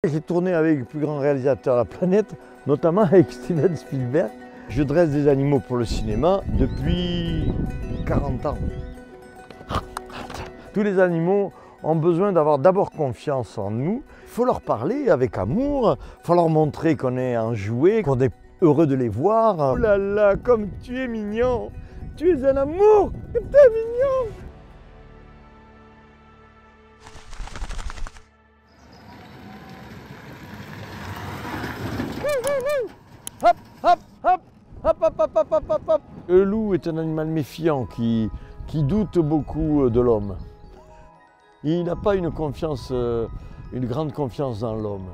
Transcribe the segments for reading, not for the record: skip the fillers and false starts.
J'ai tourné avec le plus grand réalisateur de la planète, notamment avec Steven Spielberg. Je dresse des animaux pour le cinéma depuis 40 ans. Tous les animaux ont besoin d'avoir d'abord confiance en nous. Il faut leur parler avec amour, il faut leur montrer qu'on est enjoué, qu'on est heureux de les voir. Oh là là, comme tu es mignon! Tu es un amour! Tu es mignon! Hop, hop, hop, hop, hop, hop, hop, hop, hop, hop. Le loup est un animal méfiant qui doute beaucoup de l'homme. Il n'a pas une confiance, une grande confiance dans l'homme.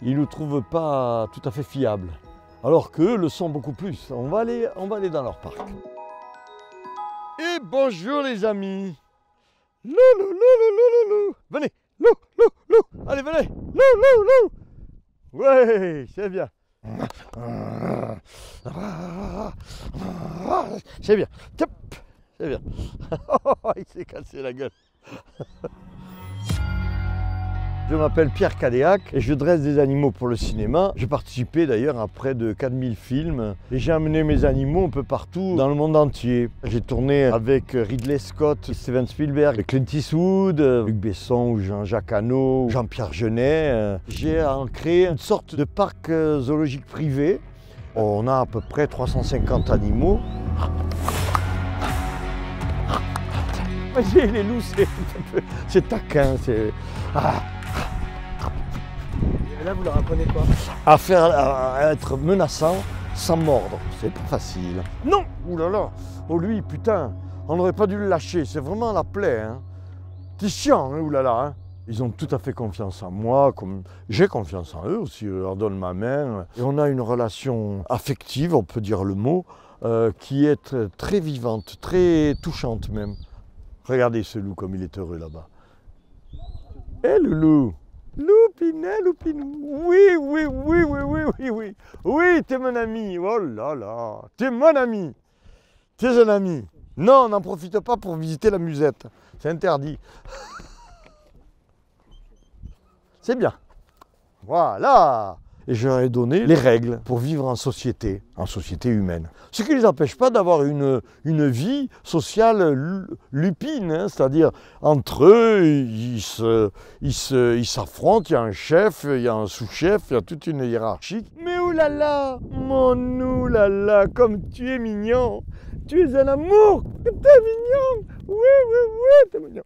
Il ne nous trouve pas tout à fait fiables. Alors qu'eux le sont beaucoup plus. On va aller dans leur parc. Et bonjour les amis. Lou, lou, lou, lou, lou, lou. Venez, lou, lou, lou. Allez, venez, lou, lou, lou. Ouais, c'est bien. C'est bien. C'est bien. Il s'est cassé la gueule. Je m'appelle Pierre Cadéac et je dresse des animaux pour le cinéma. J'ai participé d'ailleurs à près de 4000 films et j'ai amené mes animaux un peu partout dans le monde entier. J'ai tourné avec Ridley Scott, Steven Spielberg, Clint Eastwood, Luc Besson ou Jean-Jacques Hano, Jean-Pierre Jeunet. J'ai créé une sorte de parc zoologique privé. On a à peu près 350 animaux. Les loups, c'est taquin, c'est... Et là, vous leur apprenez quoi? À être menaçant sans mordre. C'est pas facile. Non! Ouh là là! Oh lui, putain, on n'aurait pas dû le lâcher. C'est vraiment la plaie. Hein. C'est chiant, hein, ouh là là. Hein. Ils ont tout à fait confiance en moi, comme j'ai confiance en eux aussi. Je leur donne ma main. Et on a une relation affective, on peut dire le mot, qui est très vivante, très touchante même. Regardez ce loup comme il est heureux là-bas. Eh le loup! Loupinet, loupinou. Oui, oui, oui, oui, oui, oui, oui. Oui, t'es mon ami. Oh là là. T'es mon ami. T'es un ami. Non, n'en profite pas pour visiter la musette. C'est interdit. C'est bien. Voilà. Et je leur ai donné les règles pour vivre en société humaine. Ce qui ne les empêche pas d'avoir une vie sociale lupine, hein, c'est-à-dire entre eux, ils s'affrontent, il y a un chef, il y a un sous-chef, il y a toute une hiérarchie. Mais oulala, mon oulala, comme tu es mignon, tu es un amour, tu es mignon, oui, oui, oui, tu es mignon.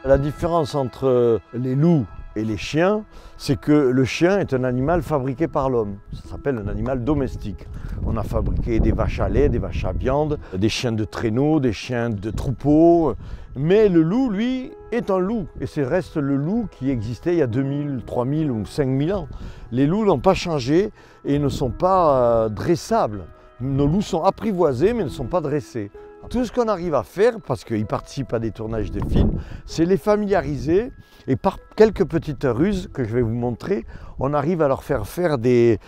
La différence entre les loups et les chiens, c'est que le chien est un animal fabriqué par l'homme. Ça s'appelle un animal domestique. On a fabriqué des vaches à lait, des vaches à viande, des chiens de traîneau, des chiens de troupeau. Mais le loup, lui, est un loup. Et c'est reste le loup qui existait il y a 2000, 3000 ou 5000 ans. Les loups n'ont pas changé et ne sont pas dressables. Nos loups sont apprivoisés mais ne sont pas dressés. Tout ce qu'on arrive à faire, parce qu'ils participent à des tournages de films, c'est les familiariser et par quelques petites ruses que je vais vous montrer, on arrive à leur faire faire des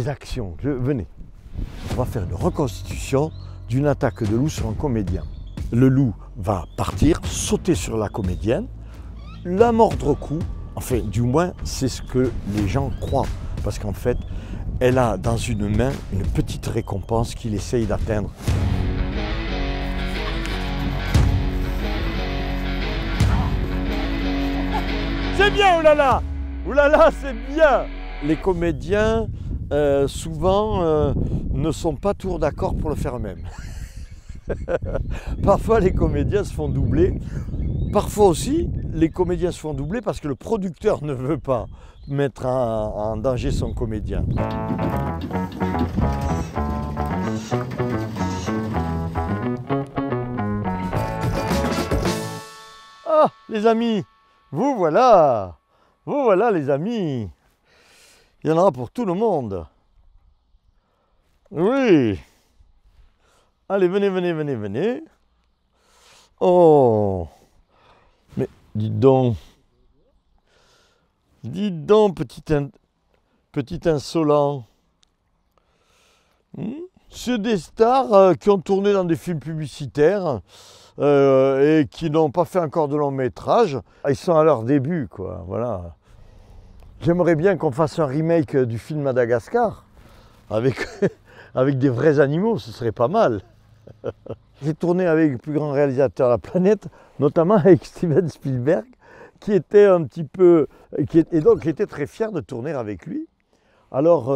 actions. Venez, on va faire une reconstitution d'une attaque de loup sur un comédien. Le loup va partir, sauter sur la comédienne, la mordre au cou, enfin du moins c'est ce que les gens croient, parce qu'en fait elle a dans une main une petite récompense qu'il essaye d'atteindre. C'est bien, oulala! Oulala, c'est bien! Les comédiens, souvent, ne sont pas toujours d'accord pour le faire eux-mêmes. Parfois, les comédiens se font doubler. Parfois aussi, les comédiens se font doubler parce que le producteur ne veut pas mettre en danger son comédien. Ah, les amis! Vous voilà les amis, il y en aura pour tout le monde. Oui. Allez, venez, venez, venez, venez. Oh, mais dites donc, petit insolent. C'est des stars qui ont tourné dans des films publicitaires et qui n'ont pas fait encore de long métrage. Ils sont à leur début, quoi. Voilà. J'aimerais bien qu'on fasse un remake du film Madagascar avec, avec des vrais animaux, ce serait pas mal. J'ai tourné avec le plus grand réalisateur de la planète, notamment avec Steven Spielberg, qui était un petit peu, qui était très fier de tourner avec lui. Alors,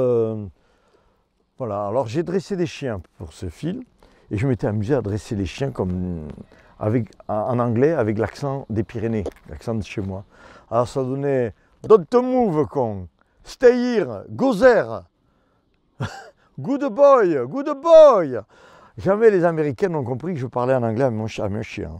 voilà. Alors j'ai dressé des chiens pour ce film, et je m'étais amusé à dresser les chiens comme en anglais avec l'accent des Pyrénées, l'accent de chez moi. Alors ça donnait Don't move, con, stay here, go there, good boy, good boy. Jamais les Américains n'ont compris que je parlais en anglais à mon chien.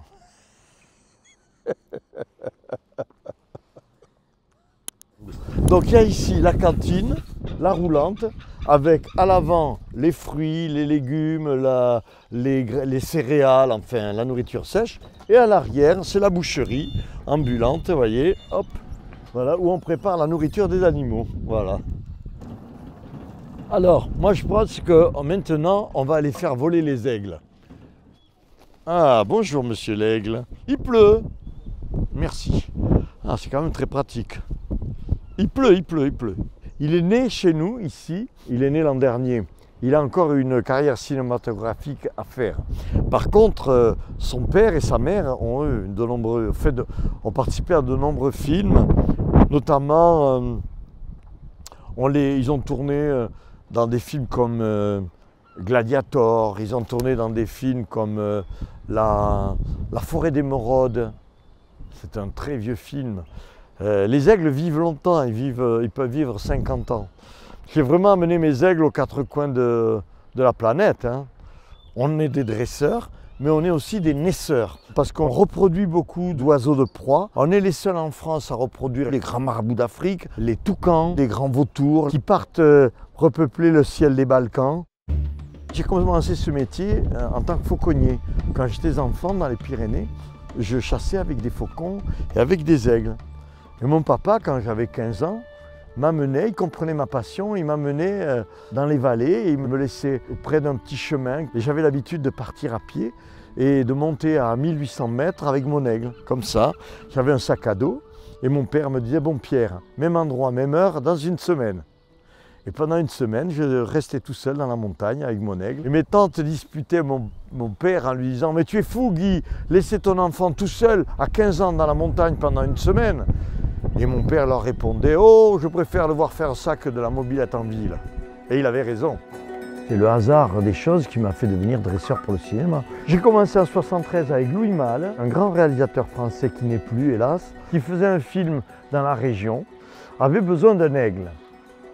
Donc il y a ici la cantine, la roulante, avec à l'avant les fruits, les légumes, les céréales, enfin la nourriture sèche. Et à l'arrière, c'est la boucherie ambulante, vous voyez, hop, voilà, où on prépare la nourriture des animaux. Voilà. Alors, moi je pense que maintenant, on va aller faire voler les aigles. Ah, bonjour monsieur l'aigle. Il pleut. Merci. Ah, c'est quand même très pratique. Il pleut, il pleut, il pleut. Il est né chez nous, ici. Il est né l'an dernier. Il a encore une carrière cinématographique à faire. Par contre, son père et sa mère ont participé à de nombreux films. Notamment, ils ont tourné dans des films comme Gladiator. Ils ont tourné dans des films comme La forêt d'émeraude. C'est un très vieux film. Les aigles vivent longtemps, ils peuvent vivre 50 ans. J'ai vraiment amené mes aigles aux quatre coins de la planète. Hein. On est des dresseurs, mais on est aussi des naisseurs. Parce qu'on reproduit beaucoup d'oiseaux de proie. On est les seuls en France à reproduire les grands marabouts d'Afrique, les toucans, les grands vautours qui partent repeupler le ciel des Balkans. J'ai commencé ce métier en tant que fauconnier. Quand j'étais enfant dans les Pyrénées, je chassais avec des faucons et avec des aigles. Et mon papa, quand j'avais 15 ans, m'amenait, il comprenait ma passion, il m'amenait dans les vallées et il me laissait près d'un petit chemin. Et j'avais l'habitude de partir à pied et de monter à 1800 mètres avec mon aigle, comme ça. J'avais un sac à dos et mon père me disait « Bon Pierre, même endroit, même heure, dans une semaine ». Et pendant une semaine, je restais tout seul dans la montagne avec mon aigle. Et mes tantes disputaient mon père en lui disant « Mais tu es fou Guy, laisser ton enfant tout seul à 15 ans dans la montagne pendant une semaine ». Et mon père leur répondait « Oh, je préfère le voir faire ça que de la mobilette en ville ». Et il avait raison. C'est le hasard des choses qui m'a fait devenir dresseur pour le cinéma. J'ai commencé en 1973 avec Louis Malle, un grand réalisateur français qui n'est plus, hélas, qui faisait un film dans la région, avait besoin d'un aigle.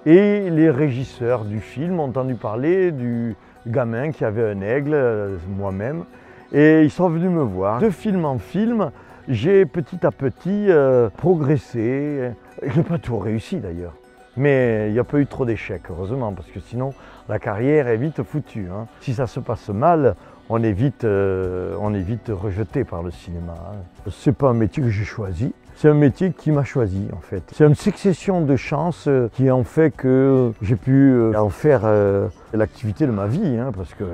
Et les régisseurs du film ont entendu parler du gamin qui avait un aigle, moi-même, et ils sont venus me voir. De film en film, j'ai petit à petit progressé. Je n'ai pas tout réussi d'ailleurs. Mais il n'y a pas eu trop d'échecs, heureusement, parce que sinon la carrière est vite foutue. Hein. Si ça se passe mal, on est vite rejeté par le cinéma. Hein. Ce n'est pas un métier que j'ai choisi, c'est un métier qui m'a choisi en fait. C'est une succession de chances qui ont fait que j'ai pu en faire l'activité de ma vie, hein, parce que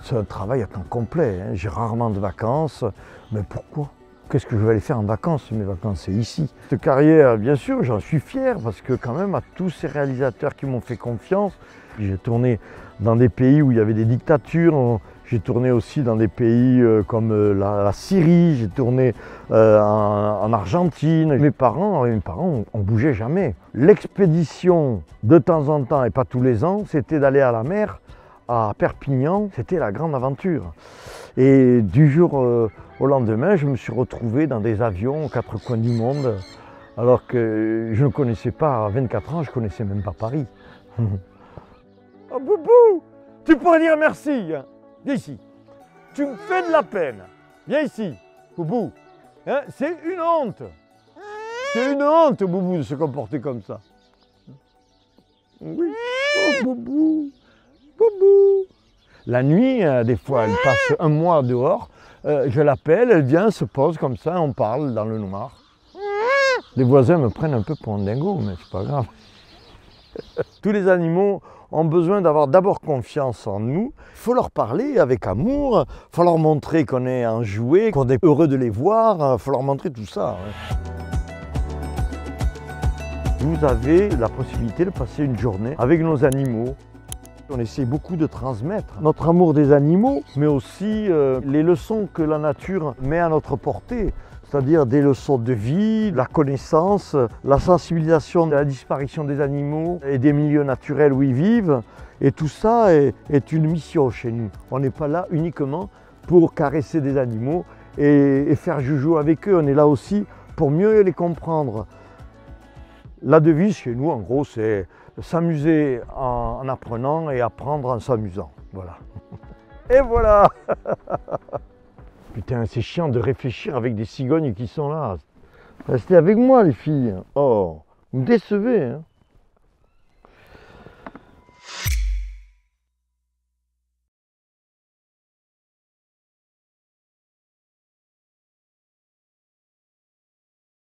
c'est un travail à temps complet. Hein. J'ai rarement de vacances, mais pourquoi ? Qu'est-ce que je vais aller faire en vacances? Mes vacances, c'est ici. Cette carrière, bien sûr, j'en suis fier parce que quand même, à tous ces réalisateurs qui m'ont fait confiance, j'ai tourné dans des pays où il y avait des dictatures, j'ai tourné aussi dans des pays comme la Syrie, j'ai tourné en Argentine. Mes parents, on bougeait jamais. L'expédition, de temps en temps, et pas tous les ans, c'était d'aller à la mer, à Perpignan, c'était la grande aventure. Et du jour au lendemain, je me suis retrouvé dans des avions aux quatre coins du monde, alors que je ne connaissais pas, à 24 ans, je ne connaissais même pas Paris. Oh Boubou, tu pourrais dire merci. Viens ici. Tu me fais de la peine. Viens ici, Boubou. Hein, c'est une honte. C'est une honte, Boubou, de se comporter comme ça. Oui. Oh Boubou. Boubou. La nuit, des fois, elle passe un mois dehors. Je l'appelle, elle vient, se pose comme ça, on parle dans le noir. Les voisins me prennent un peu pour un dingo, mais c'est pas grave. Tous les animaux ont besoin d'avoir d'abord confiance en nous. Il faut leur parler avec amour, il faut leur montrer qu'on est enjoué, qu'on est heureux de les voir, il faut leur montrer tout ça. Vous avez la possibilité de passer une journée avec nos animaux. On essaie beaucoup de transmettre notre amour des animaux, mais aussi les leçons que la nature met à notre portée, c'est-à-dire des leçons de vie, la connaissance, la sensibilisation de la disparition des animaux et des milieux naturels où ils vivent. Et tout ça est une mission chez nous. On n'est pas là uniquement pour caresser des animaux et faire joujou avec eux. On est là aussi pour mieux les comprendre. La devise chez nous, en gros, c'est s'amuser en apprenant et apprendre en s'amusant. Voilà. Et voilà. Putain, c'est chiant de réfléchir avec des cigognes qui sont là. Restez avec moi, les filles. Oh, vous me décevez, hein.